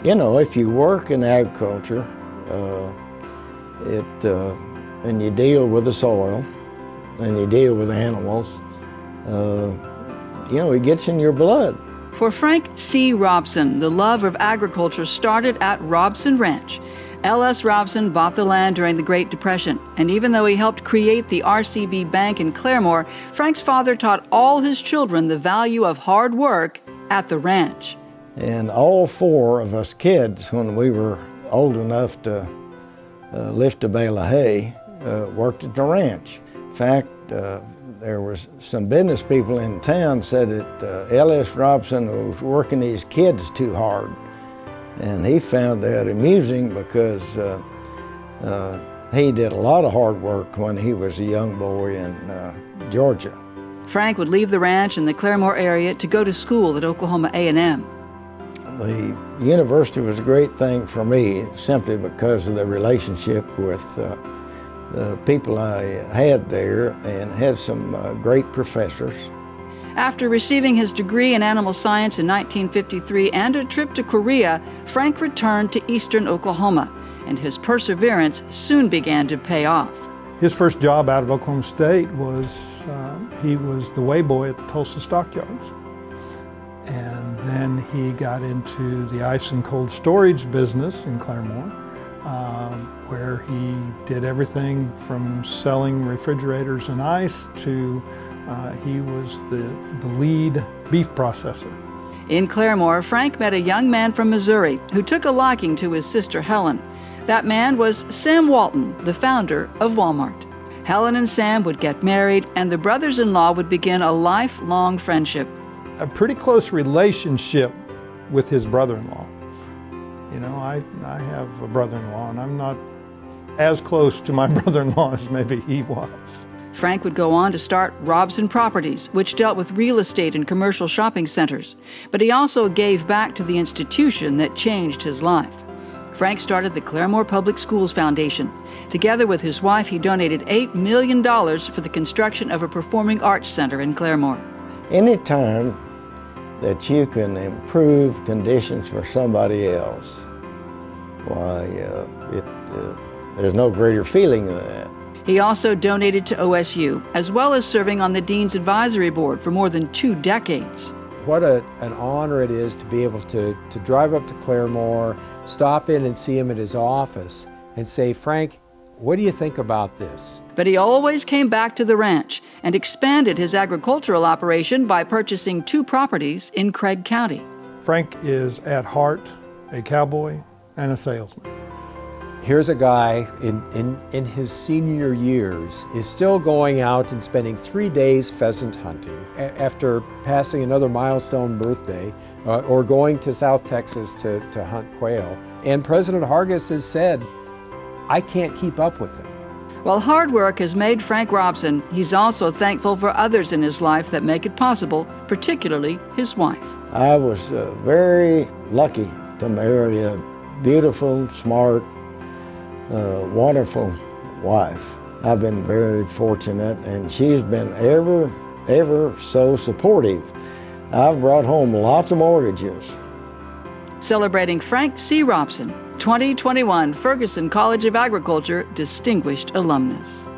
If you work in agriculture, and you deal with the soil, and you deal with animals, it gets in your blood. For Frank C. Robson, the love of agriculture started at Robson Ranch. L.S. Robson bought the land during the Great Depression, and even though he helped create the RCB Bank in Claremore, Frank's father taught all his children the value of hard work at the ranch. And all four of us kids, when we were old enough to lift a bale of hay, worked at the ranch. In fact, there was some business people in town said that L.S. Robson was working his kids too hard. And he found that amusing because he did a lot of hard work when he was a young boy in Georgia. Frank would leave the ranch in the Claremore area to go to school at Oklahoma A&M. The university was a great thing for me simply because of the relationship with the people I had there, and had some great professors. After receiving his degree in animal science in 1953 and a trip to Korea, Frank returned to eastern Oklahoma, and his perseverance soon began to pay off. His first job out of Oklahoma State was, he was the weigh boy at the Tulsa Stockyards. And then he got into the ice and cold storage business in Claremore, where he did everything from selling refrigerators and ice to he was the lead beef processor. In Claremore, Frank met a young man from Missouri who took a liking to his sister Helen. That man was Sam Walton, the founder of Walmart. Helen and Sam would get married, and the brothers-in-law would begin a lifelong friendship. A pretty close relationship with his brother-in-law. I have a brother-in-law, and I'm not as close to my brother-in-law as maybe he was. Frank would go on to start Robson Properties, which dealt with real estate and commercial shopping centers. But he also gave back to the institution that changed his life. Frank started the Claremore Public Schools Foundation. Together with his wife, he donated $8 million for the construction of a performing arts center in Claremore. Anytime that you can improve conditions for somebody else, why, there's no greater feeling than that. He also donated to OSU, as well as serving on the Dean's Advisory Board for more than 2 decades. What an honor it is to be able to drive up to Claremore, stop in and see him at his office, and say, Frank, what do you think about this? But he always came back to the ranch and expanded his agricultural operation by purchasing 2 properties in Craig County. Frank is at heart a cowboy and a salesman. Here's a guy in his senior years is still going out and spending 3 days pheasant hunting after passing another milestone birthday or going to South Texas to hunt quail. And President Hargis has said, I can't keep up with him. While hard work has made Frank Robson, he's also thankful for others in his life that make it possible, particularly his wife. I was very lucky to marry a beautiful, smart, wonderful wife. I've been very fortunate, and she's been ever so supportive. I've brought home lots of mortgages. Celebrating Frank C. Robson, 2021 Ferguson College of Agriculture Distinguished Alumnus.